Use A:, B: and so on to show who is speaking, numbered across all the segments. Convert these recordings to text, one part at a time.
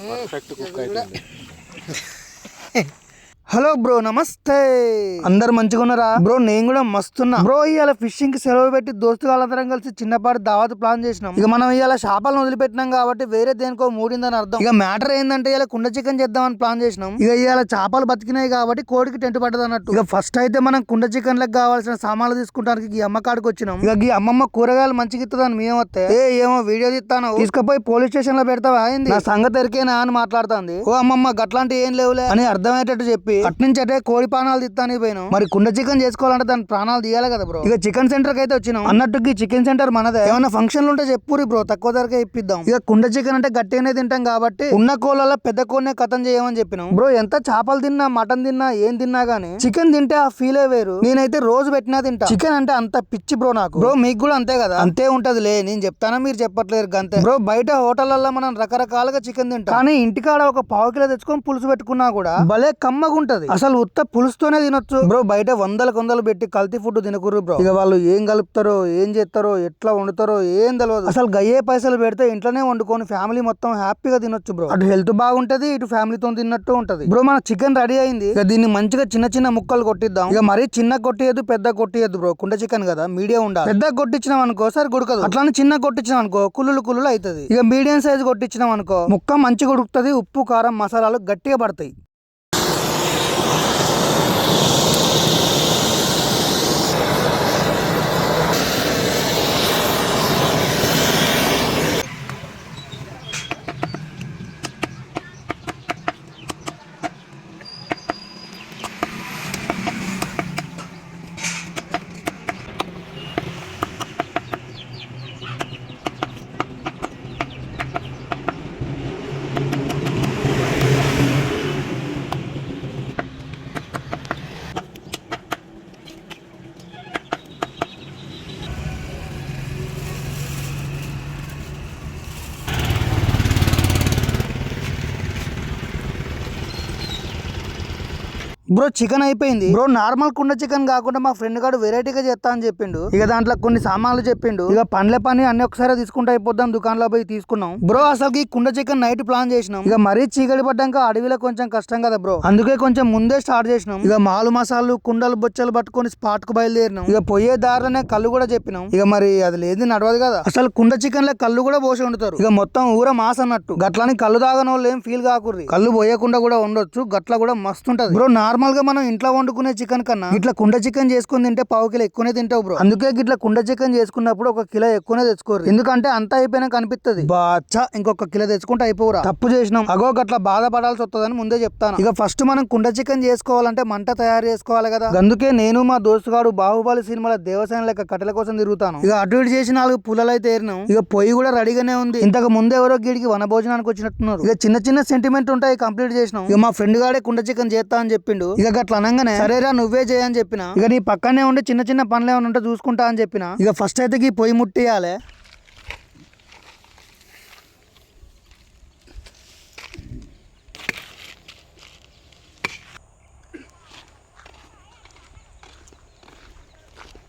A: Perfect cook అవుతుంది.
B: Hello bro, నమస్తే. అందరు మంచిగా ఉన్నారా బ్రో? నేను కూడా మస్తున్నా బ్రో. ఇవాళ ఫిషింగ్ కి సెలవు పెట్టి దోస్తులందరం కలిసి చిన్నపాటి దావత్ ప్లాన్ చేసినాం. ఇక మనం ఇవాళ చేపలను వదిలిపెట్టినాం కాబట్టి వేరే దేనికో మూడిందని అర్థం. ఇక మ్యాటర్ ఏంటంటే ఇలా కుండ చికెన్ చేద్దామని ప్లాన్ చేసినాం. ఇక ఇవాళ చేపలు బతికినాయి కాబట్టి కోడికి టెంట్ పడ్డది అన్నట్టు. ఇక ఫస్ట్ అయితే మనం కుండ చికెన్ లకు కావాల్సిన సామాన్లు తీసుకుంటానికి ఈ అమ్మ కాడికి వచ్చినాం. ఇక ఈ అమ్మమ్మ కూరగాయలు మంచిగా ఇస్తుందని మేము వస్తే ఏమో వీడియో తీస్తాను తీసుకుపోయి పోలీస్ స్టేషన్ లో పెడతావా అయింది నా సంగతి ఎరికేనా అని మాట్లాడుతుంది. ఓ అమ్మమ్మ గట్లాంటి ఏం లేవులే అని అర్థమయ్యేటట్టు చెప్పి అట్నుంచి అంటే కోడి ప్రాణాలు తీస్తాను పోయినాం. మరి కుండ చికెన్ చేసుకోవాలంటే దాని ప్రాణాలు తీయాలి కదా బ్రో. ఇక చికెన్ సెంటర్ కి అయితే వచ్చినాం. అన్నట్టుకి చికెన్ సెంటర్ మనదే. ఏమైనా ఫంక్షన్లు ఉంటే చెప్పురి బ్రో, తక్కువ ధరకే ఇప్పిద్దాం. ఇక కుండ చికెన్ అంటే గట్టిగానే తింటాం కాబట్టి ఉన్న కోళ్ళ పెద్ద కోడినే కథం చేయమని చెప్పినాం. బ్రో ఎంత చేపలు తిన్నా మటన్ తిన్నా ఏం తిన్నా గానీ చికెన్ తింటే ఆ ఫీలే వేరు. నేనైతే రోజు పెట్టినా తింటా. చికెన్ అంటే అంత పిచ్చి బ్రో నాకు. బ్రో మీకు కూడా అంతే కదా? అంతే ఉంటదిలే, నేను చెప్తానా మీరు చెప్పట్లేరు అంతే బ్రో. బయట హోటళ్లలో మనం రకరకాలుగా చికెన్ తింటాం, కానీ ఇంటికాడ ఒక పావు కిలో తెచ్చుకొని పులుసు పెట్టుకున్నా కూడా భలే కమ్మగుంటది. అసలు ఉత్త పులుసుతోనే తినొచ్చు బ్రో. బయట వందలు పెట్టి కల్తీ ఫుడ్ తినకూరు బ్రో. ఇక వాళ్ళు ఏం కలుపుతారో ఏం చేస్తారో ఎట్లా వండుతారో ఏం తెలియదు. అసలు గయ్యే పైసలు పెడితే ఇంట్లోనే వండుకొని ఫ్యామిలీ మొత్తం హ్యాపీగా తినొచ్చు బ్రో. అటు హెల్త్ బాగుంటది, ఇటు ఫ్యామిలీతో తిన్నట్టు ఉంటది బ్రో. మన చికెన్ రెడీ అయింది. ఇక దీన్ని మంచిగా చిన్న చిన్న ముక్కలు కొట్టిద్దాం. ఇక మరీ చిన్న కొట్టియద్దు పెద్ద కొట్టియద్దు బ్రో. కుండ చికెన్ కదా, మీడియం ఉండాలి. పెద్ద కొట్టించినాం అనుకో సరి గుడకదు. అట్లానే చిన్న కొట్టించినాం అనుకో కుల్లులు అవుతుంది. ఇక మీడియం సైజ్ కొట్టించినాం అనుకో ముక్క మంచిగా ఉడుకుతుంది. ఉప్పు కారం మసాలాలు గట్టిగా పడతాయి. బ్రో చికెన్ అయిపోయింది బ్రో. నార్మల్ కుండ చికెన్ కాకుండా మా ఫ్రెండ్ గారు వెరైటీగా చేస్తా అని చెప్పిండు. ఇక దాంట్లో కొన్ని సామాన్లు చెప్పిండు. ఇక పండ్ల పని అన్ని ఒకసారి తీసుకుంటే అయిపోద్దాం దుకాణంలో పోయి తీసుకున్నాం బ్రో. అసలు ఈ కుండ చికెన్ నైట్ ప్లాన్ చేసినాం. ఇక మరీ చీకటి పడ్డాక అడవిలో కొంచెం కష్టం కదా బ్రో, అందుకే కొంచెం ముందే స్టార్ట్ చేసినాం. ఇక మాలు మసాలు కుండలు బొచ్చలు పట్టుకొని స్పాట్ కు బయలుదేరినాం. ఇక పోయే దారిలోనే కళ్ళు కూడా చెప్పినాం. ఇక మరి అది లేదు నడవదు కదా. అసలు కుండ చికెన్ లో కళ్ళు కూడా పోసి వండుతారు. ఇక మొత్తం ఊర మాస్ అన్నట్టు. గట్లని కళ్ళు తాగని వాళ్ళు ఏం ఫీల్ కాకుర్రి. కళ్ళు పోయకుండా కూడా ఉండొచ్చు. గట్ల కూడా మస్తు ఉంటది బ్రో. నార్మల్ గా మనం ఇంట్లో వండుకునే చికెన్ కన్నా ఇట్లా కుండ చికెన్ చేసుకుని తింటే పావు కిలో ఎక్కువనే తింటావు బ్రో. అందుకే ఇట్లా కుండ చికెన్ చేసుకున్నప్పుడు ఒక కిలో ఎక్కువనే తెచ్చుకోరు. ఎందుకంటే అంతా అయిపోయినాక అనిపిస్తుంది బాచా ఇంకొక కిలో తెచ్చుకుంటే అయిపోరా. తప్పు చేసినాం అగో గట్లా బాధపడాల్సి వస్తుందని ముందే చెప్తాను. ఇక ఫస్ట్ మనం కుండ చికెన్ చేసుకోవాలంటే మంట తయారు చేసుకోవాలి కదా. అందుకే నేను మా దోస్తుగాడు బాహుబలి సినిమాల దేవసేన లెక్క కట్టెల కోసం తిరుగుతాను. ఇక అటు ఇటు చేసి 4 పుల్లలు అయితే ఏరినాం. ఇక పొయ్యి కూడా రెడీగానే ఉంది. ఇంతకు ముందు ఎవరో గీడికి వన భోజనానికి వచ్చినట్టున్నారు. ఇక చిన్న చిన్న సెంటిమెంట్ ఉంటాయి కంప్లీట్ చేసినాం. ఇక మా ఫ్రెండ్ గాడే కుండ చికెన్ చేస్తా అని చెప్పిండు. ఇక గట్లా అనగానే సరేరా నువ్వే చేయని చెప్పిన. ఇక నీ పక్కనే ఉండి చిన్న చిన్న పనులు ఏమైనా ఉంటే చూసుకుంటా అని చెప్పిన. ఇక ఫస్ట్ అయితే ఈ పొయ్యి ముట్టియాలి.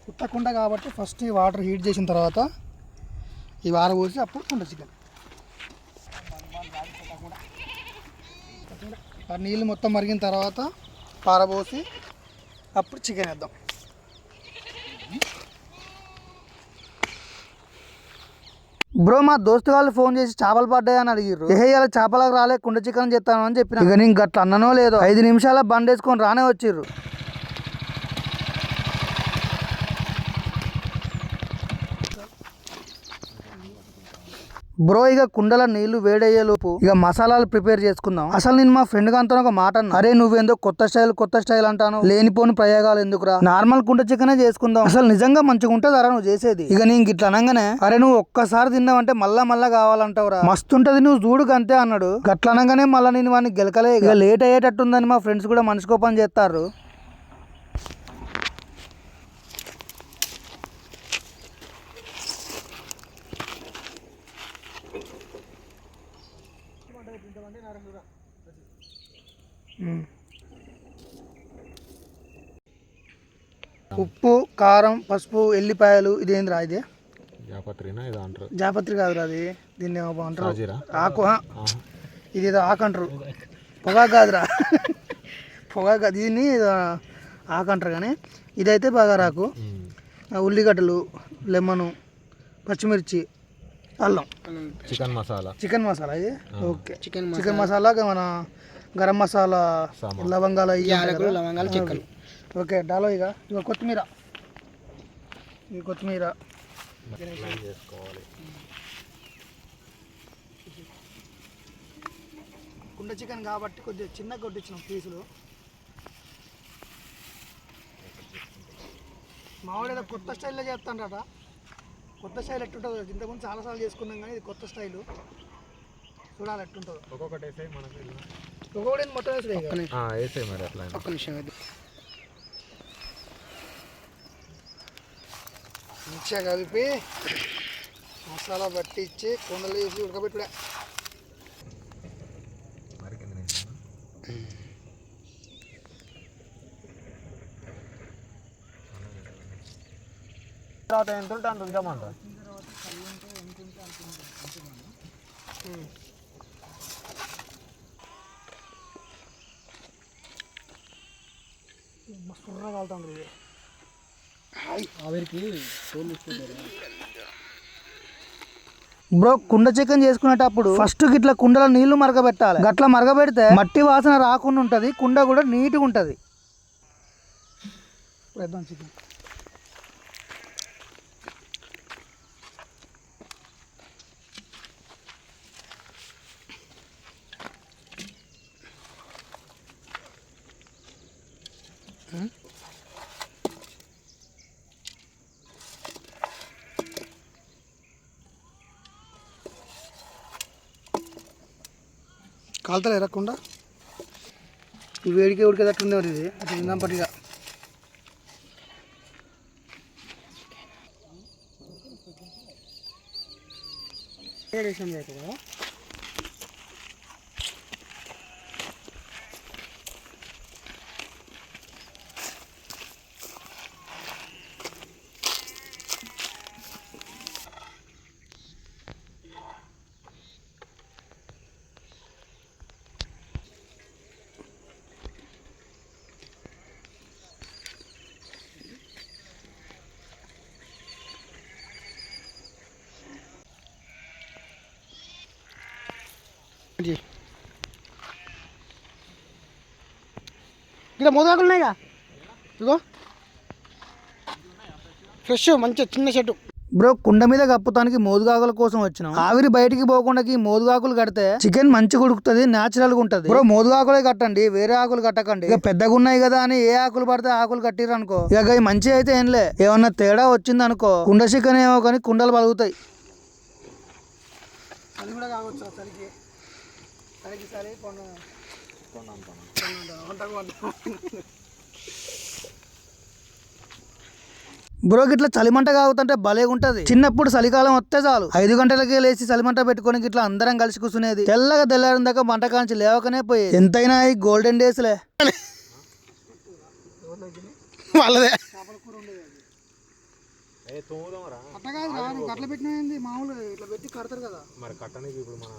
B: కుట్టకుండా కాబట్టి ఫస్ట్ ఈ వాటర్ హీట్ చేసిన తర్వాత ఈ వార పోసి అప్పుడు కుండ చికెన్. ఆ నీళ్ళు మొత్తం మరిగిన తర్వాత పారబోసి అప్పుడు చికెన్ వేద్దాం. బ్రో మా దోస్తు వాళ్ళు ఫోన్ చేసి చేపలు పడ్డాయి అని అడిగిర్రు. ఇలా చేపలకు రాలే కుండ చికెన్ చేస్తాను అని చెప్పిన. ఇక నేను గట్ల అన్ననో లేదో 5 నిమిషాల బండి వేసుకొని రానే వచ్చిర్రు. బ్రో ఇక కుండల నీళ్లు వేడయ్యే లోపు ఇక మసాలాలు ప్రిపేర్ చేసుకుందాం. అసలు నేను మా ఫ్రెండ్ గాంతో ఒక మాట అన్నా, అరే నువ్వేందో కొత్త స్టైల్ అంటాను, లేనిపోని ప్రయోగాలు ఎందుకురా, నార్మల్ కుండ చికెనే చేసుకుందాం, అసలు నిజంగా మంచిగా ఉంటదరా నువ్వు చేసేది. ఇక నేను గిట్ల అనగానే అరే నువ్వు ఒక్కసారి తిన్నావంటే మళ్ళా కావాలంటావురా, మస్తుంటది నువ్వు చూడు అంతే అన్నాడు. గట్ల అనగానే మళ్ళీ నేను వాడిని గెలకలే. ఇక లేట్ అయ్యేటట్టుందని మా ఫ్రెండ్స్ కూడా మనిషికో పని చేస్తారు. ఉప్పు కారం పసుపు ఎల్లిపాయలు ఇదేంద్రా ఇది జాపత్రి కాదురా అది, దీన్ని అంటారు ఆకు. ఇది ఏదో ఆకంటారు, పొగాకు కాదురా, పొగాకు కాదు, దీన్ని ఆకంటారు. కానీ ఇదైతే బగారాకు, ఉల్లిగడ్డలు, లెమను, పచ్చిమిర్చి, అల్లం, చికెన్ మసాలా ఇది. ఓకే, చికెన్ మసాలా, మన గరం మసాలా, లవంగాలు, చికెన్. ఓకే డాలో. ఇక కొత్తిమీర, ఇది కొత్తిమీర. కుండ చికెన్ కాబట్టి కొద్దిగా చిన్నగా కొట్టించినాం పీసులు. మావాడు ఏదో కొత్త స్టైల్లో చేస్తాడట. కొత్త స్టైల్ ఎట్టుంటుందో ఇంతకుముందు చాలాసార్లు చేసుకున్నాం, కానీ ఇది కొత్త స్టైలు. చూడాలి ఎట్టుంటుందో. ఒక్కొక్కటి మొత్తం వేసాయి. ఒక్క నిమిషం మంచిగా కలిపి మసాలా పట్టించి కుండలు వేసి ఉడకబెట్టుడే. తర్వాత ఎంత ఉంటే అంత ఉంచామంట. మస్తు కాలుతుంది ఇది. బ్రో, కుండ చికెన్ చేసుకునేటప్పుడు ఫస్ట్ గిట్ల కుండలో నీళ్లు మరగబెట్టాలి. గట్ల మరగబెడితే మట్టి వాసన రాకుండా ఉంటది, కుండ కూడా నీట్గా ఉంటది. చికెన్ కాలుతలే ఎరగకుండా ఈ వేడికే ఉడికేటట్టుండే మరి. ఇది అట్లా తిందాం పట్టిగా. కదా ఇక్కడ మోదగాకులు ఉన్నాయిగా, ఇగో ఫ్రెష్ మంచి చిన్న చెట్టు. బ్రో, కుండ మీద కప్పుతానికి మోదుగాకుల కోసం వచ్చినాం. ఆవిరి బయటికి పోకుండా మోదుగాకులు కడితే చికెన్ మంచిగా ఉడుకుతుంది, న్యాచురల్ గా ఉంటది. బ్రో, మోదుగాకులే కట్టండి, వేరే ఆకులు కట్టకండి. ఇక పెద్దగా ఉన్నాయి కదా అని ఏ ఆకులు పడితే ఆకులు కట్టిర్రు అనుకో, ఇక మంచి అయితే ఏంలే. ఏమన్నా తేడా వచ్చింది అనుకో, కుండ చికెన్ ఏమో కానీ కుండలు పలుగుతాయి. అది కూడా కావచ్చు చలికి. బ్రో, గిట్లా చలిమంట కాగుతుంటే భలే ఉంటది. చిన్నప్పుడు చలికాలం వస్తే చాలు 5 గంటలకే లేచి చలిమంట పెట్టుకొని ఇట్లా అందరం కలిసి కూర్చునేది. తెల్లగా తెల్లారిన దాకా మంట కాంచి లేవకనే పోయేది. ఎంతైనా ఈ గోల్డెన్ డేస్ లే. వాళ్ళదే అట్లా పెట్టినది మామూలు ఇట్లా పెట్టి కడతారు కదా. మరి కట్టనికి ఇప్పుడు మన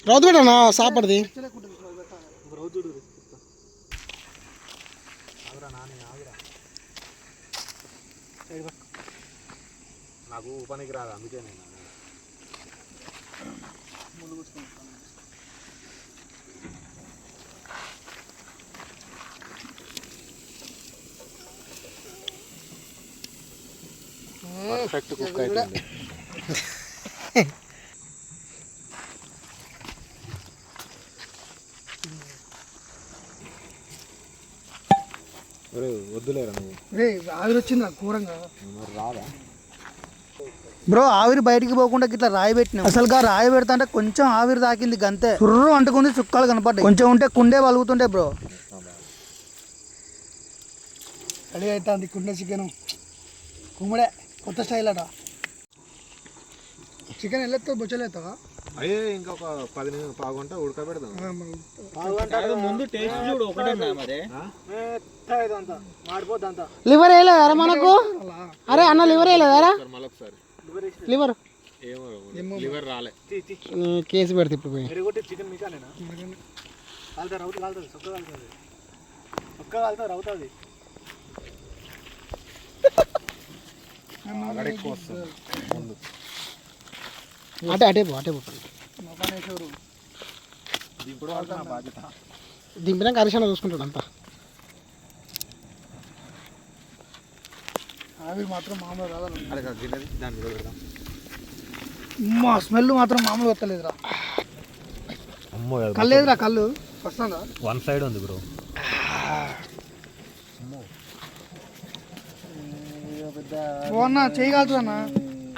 B: రౌతు పెట్టనా సాపడిది. నాకు పనికి రాదు, అందుకే నేను పర్ఫెక్ట్ కుక్ అవుతుంది. వద్దులేరా నువ్వు. ఆవిరి వచ్చింది కూరంగా రాదా బ్రో? ఆవిరి బయటికి పోకుండా ఇట్లా రాయి పెట్టినా. అసలుగా రాయి పెడతా అంటే కొంచెం ఆవిరి తాకింది గంతే, సుర్రు అంటుకుంది, చుక్కలు కనపడ్డాయి. కొంచెం ఉంటే కుండే వలుగుతుంటే బ్రో. రెడీ అవుతుంది కుండే చికెన్ కుమ్మడే, కొత్త స్టైల్ అట. చికెన్ వెళ్ళేస్తావు, బొచ్చలు వేస్తావా?
A: అయ్యే ఇంకొక 10 నిమిషాలు పావుగంట ఉడకబెడదాం.
C: ముందు టేస్ట్ చూడు ఒకటే మరి.
B: లివర్ వేయలేదారా మనకు? అరే అన్న లివర్ వేయలేదారా? లివర్
A: ఏమో లివర్ రాలే.
D: కేసు పెడితే ఇప్పుడు పోయి
B: చికెన్ మీకా కాలుతారు అవుతుంది కాలుతుంది సొక్క కాలుతుంది సొక్క కాలుతారు అవుతుంది
D: అటే అటే పో అటే పో
A: దింపుడు వాళ్ళ నా బాధ్యత.
D: దింపినాక హరిశన చూసుకుంటాడు అంతా.
B: ఆవిరి మాత్రం మామూలు రాదు.
A: అడగ గిన్నెది దాని మీద పెడదాం.
B: మా స్మెల్ మాత్రం మామూలు వస్తలేదురా.
A: అమ్మో
B: కళ్ళు ఏదిరా కళ్ళు వస్తుందా?
A: వన్ సైడ్ ఉంది బ్రో.
B: ఓన్నా చేయి కాలుతుందన్నా.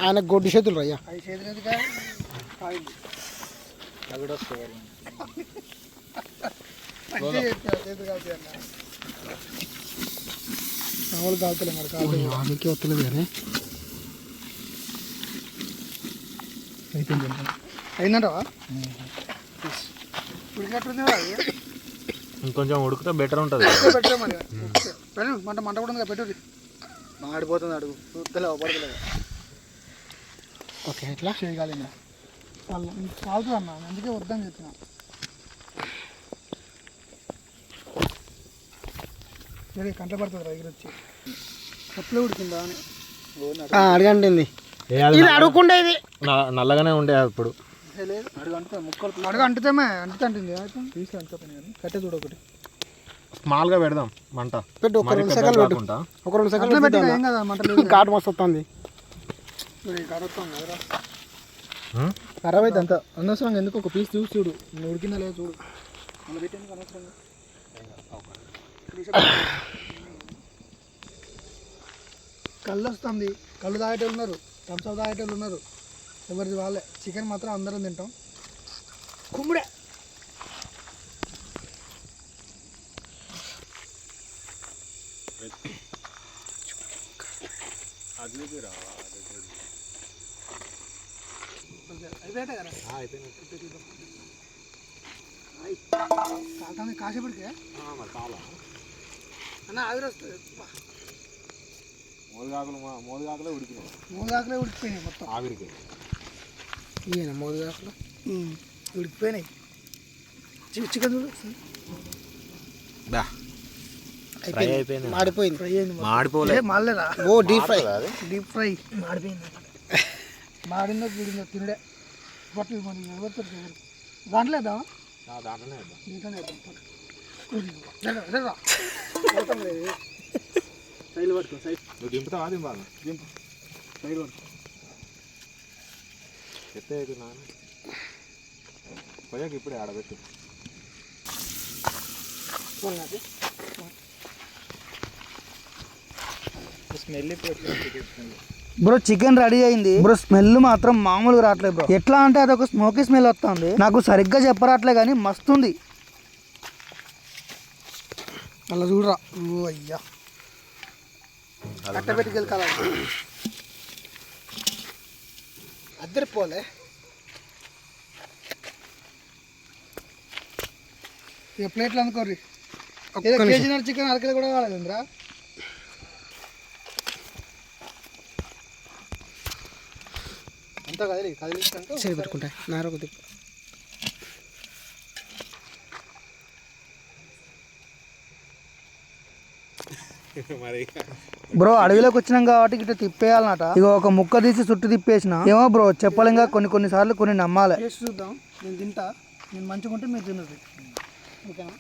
D: ఆయన గొడ్డు చేతులు రయ్యా.
B: అది చేతులు ఎందుకు మామూలు కాలుతలే మరి కాలు
D: అందుకే వస్తలేదు కానీ
B: అయిందంటవా? ఉడికినట్టుంది
A: ఇంకొంచెం ఉడికితే బెటర్ ఉంటుంది.
B: పెట్టే మరి మంట మంట కూడా ఉంది పెట్టు. మాడిపోతుంది అడుగు చూస్తలేవు పడతలేవు.
D: ఓకే ఎట్లా
B: చేయగాలి కాలుతుంది అన్న అందుకే వద్దని చెప్పిన. సరే కంట పడుతుంది దగ్గర వచ్చి కప్పులో ఉడికిందా అని
D: అడగండి ఇది అడుగుకుండే ఇది
A: నల్లగానే ఉండే అప్పుడు.
B: లేదు అడుగు అంటే ముక్కలు అడుగు అంటుతామే అంటుంది తీసుకు అంత పని కానీ కట్టే చూడ ఒకటి
A: స్మాల్ గా పెడదాం మంట.
D: పెట్టు ఒక 2 సెకండ్లు పెట్టు. ఒక 2 సెకండ్లు
B: పెట్టి ఏం కదా మంట లేదు.
D: ఘాటు మస్తు వస్తుంది.
B: ఘాటు వస్తుంది కదరా ఖరాబ్ అయితే అంత అనవసరంగా ఎందుకు ఒక పీస్ చూసి చూడు నువ్వు ఉడికిందా లేదా చూడు మళ్ళీ పెట్టేందుకు అనవసరంగా. కళ్ళు వస్తుంది. కళ్ళు తాగేటోళ్ళు ఉన్నారు, థమ్స్అప్ తాగేటోళ్ళు ఉన్నారు, ఎవరిది వాళ్ళే. చికెన్ మాత్రం అందరం తింటాం. కుమ్ముడే కాసేపటికే అన్న ఆవిరి వస్తుంది.
A: మోదుగాకులే ఉడికినాయి.
B: మూగాకులే ఉడికిపోయినాయి మొత్తం
A: ఆవిరికి.
D: ఈయన మోదుగాకులు
B: ఉడికిపోయినాయి. చికెన్ చూడు
D: అయిపోయింది. మాడిపోయింది.
B: ఫ్రై అయింది
A: మాడిపోలే.
B: మాడలేదా?
D: ఓ డీప్ ఫ్రై.
B: డీప్ ఫ్రై మాడిపోయింది. మాడిందో చూడిందో తినడే బట్టలు మరి ఎవరితో దాంట్లేదా?
A: దాంట్లోనే
B: దీంట్లోనే సైలు పట్టుకో సైడ్.
A: నువ్వు దింపుతావా? దింపాలి.
B: దింపు సైడ్ పట్టుకో.
A: ఎత్తే నాన్న పోయాక ఇప్పుడే ఆడబెట్టు. స్మెల్
B: బ్రో చికెన్ రెడీ అయింది బ్రో. స్మెల్ మాత్రం మామూలుగా రావట్లేదు బ్రో. ఎట్లా అంటే అదొక స్మోకీ స్మెల్ వస్తుంది. నాకు సరిగ్గా చెప్పరాట్లే కానీ మస్తుంది. అలా చూడరా. ఓ అయ్యా కట్టబెట్టుకెళ్ళి అద్దరిపోలే. ఇక ప్లేట్లు అందుకోర్రి. కేజీన్నర చికెన్ అరకిలో కూడా కాలేదురా. అంతా కదిలి కదిలించాక
D: సరి పెట్టుకుంటా నార కొద్ది.
B: బ్రో అడవిలోకి వచ్చినాం కాబట్టి ఇట్లా తిప్పేయాలన్నట. ఇక ఒక ముక్క తీసి చుట్టూ తిప్పేసిన. ఏమో బ్రో చెప్పలేంగా కొన్ని సార్లు కొన్ని నమ్మాలి. చూద్దాం. నేను తింటా. నేను మంచిగా ఉంటే మీరు తినదు. ఓకేనా?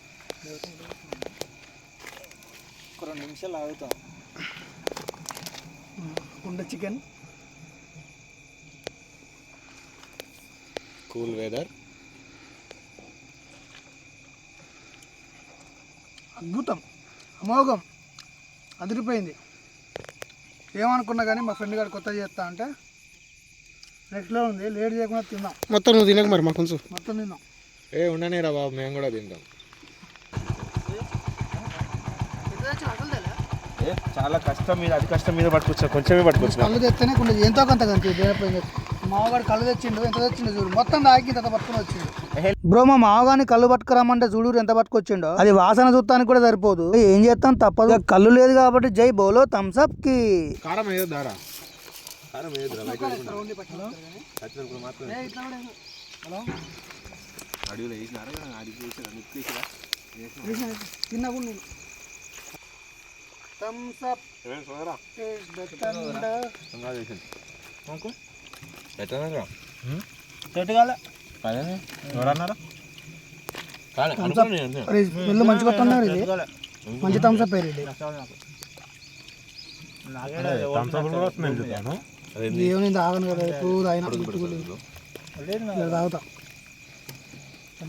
B: ఒక 2 నిమిషాలు ఆగుతాం. కుండ చికెన్
A: కూల్ వెదర్.
B: అద్భుతం, అమోఘం, అదిరిపోయింది. ఏమనుకున్నా కానీ మా ఫ్రెండ్ గారు కొత్త చేస్తా అంటే నెక్స్ట్లో ఉంది. లేట్ చేయకుండా తిందాం.
D: మొత్తం నువ్వు తినక మరి మా కొంచెం
B: మొత్తం తిందాం.
A: ఉండనే రా బాబు, మేము కూడా తింటాం. చాలా కష్టం మీద అది కష్టం మీద పట్టుకొచ్చా. కొంచెమే పట్టుకొచ్చా.
B: కళ్ళు తెస్తేనే కొంచెం ఎంతో కొంత కనిపించింది. మామగారు కళ్ళు తెచ్చిండు. ఎంత తెచ్చిండు చూడు. మొత్తం తాగి ఎంత పట్టుకుని వచ్చిండు. బ్రో మా మామగారిని కళ్ళు పట్టుకురామంటే చూడు ఎంత పట్టుకొచ్చిండో. అది వాసన చూస్తానికి కూడా సరిపోదు. ఏం చేస్తాం తప్పదు. కళ్ళు లేదు కాబట్టి జై బోలో థమ్స్అప్ కి.
A: కారం ఏదో దారా అడవిలో వేసినారా అడిగి వేసారా నిప్పు వేసిరా
B: తిన్నకుండా థమ్స్ అప్
C: చెట్టు కాలే
A: ఎవరన్నారా
B: స్మెల్ మంచిగా వస్తున్నారు ఇది మంచి థమ్స్ అప్ ఇది ఏమని తాగను కదా ఎప్పుడు తాగిన తాగుతా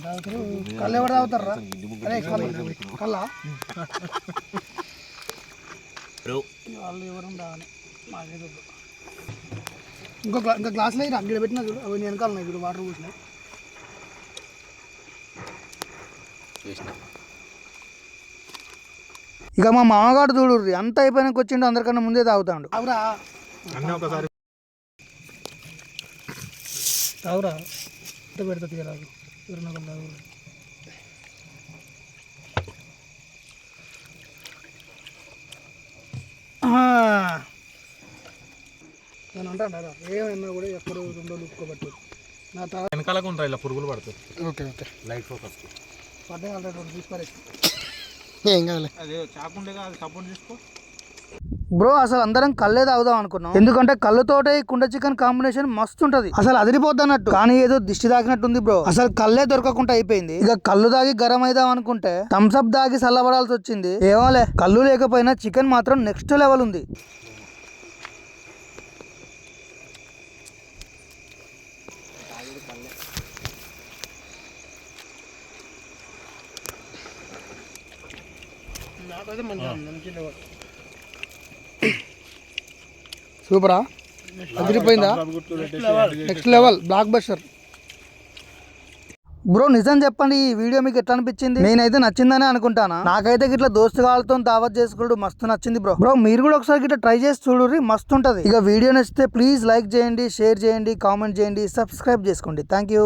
B: తాగుతారు కళ్ళు ఎవరు తాగుతారా అరే కళ్ళ వాళ్ళు ఎవరు తాగాలి మాకేదో ఇంకా గ్లాసులో అక్కడ పెట్టినా చూడు అవి వెనకాల ఉన్నాయి చూడు వాటర్ పోసినాయి ఇక మా మామగాడు చూడు అంత అయిపోయినాక వచ్చిండు అందరికన్నా ముందే తాగుతాడు అవురా
A: ఒకసారి
B: తాగురా ఇంత పెడతా తీయరాదు ఎవరన్నా తాగు నేను అంటాను ఏమైనా కూడా ఎక్కడో రెండో లుక్కోబట్టు నా తా
A: వెనకాలకు ఉంటాయి ఇలా పురుగులు పడుతుంది
D: ఓకే ఓకే
A: లైట్ ఫోకస్
B: పడ్డాయి ఆల్రెడీ రెండు తీసుకురేసి
D: ఏం కావాలి
C: అదే చాకుండే అది సపోర్ట్ చేసుకో
B: బ్రో అసలు అందరం కళ్ళే తాగుదాం అనుకున్నాం ఎందుకంటే కళ్ళతోటే ఈ కుండ చికెన్ కాంబినేషన్ మస్తు ఉంటది అసలు అదిరిపోద్ది అన్నట్టు కానీ ఏదో దిష్టి తాకినట్టుంది బ్రో అసలు కళ్ళే దొరకకుండా అయిపోయింది ఇక కళ్ళు దాగి గరం అయిదాం అనుకుంటే థమ్స్ అప్ దాగి చల్లబడాల్సి వచ్చింది ఏమోలే కళ్ళు లేకపోయినా చికెన్ మాత్రం నెక్స్ట్ లెవెల్ ఉంది సూపరా అదిరిపోయిందా next level blockbuster bro నిజం చెప్పండి ఈ వీడియో మీకు ఎట్లా అనిపించింది నేనైతే నచ్చిందని అనుకుంటానా నాకైతే ఇట్లా దోస్తుగాళ్ళతో దావత్ చేసుకోవడం మస్తు నచ్చింది బ్రో మీరు కూడా ఒకసారి ఇట్లా ట్రై చేసి చూడుర్రి మస్తు ఉంటది ఇక వీడియో నచ్చితే ప్లీజ్ లైక్ చేయండి షేర్ చేయండి కామెంట్ చేయండి సబ్స్క్రైబ్ చేసుకోండి థ్యాంక్ యూ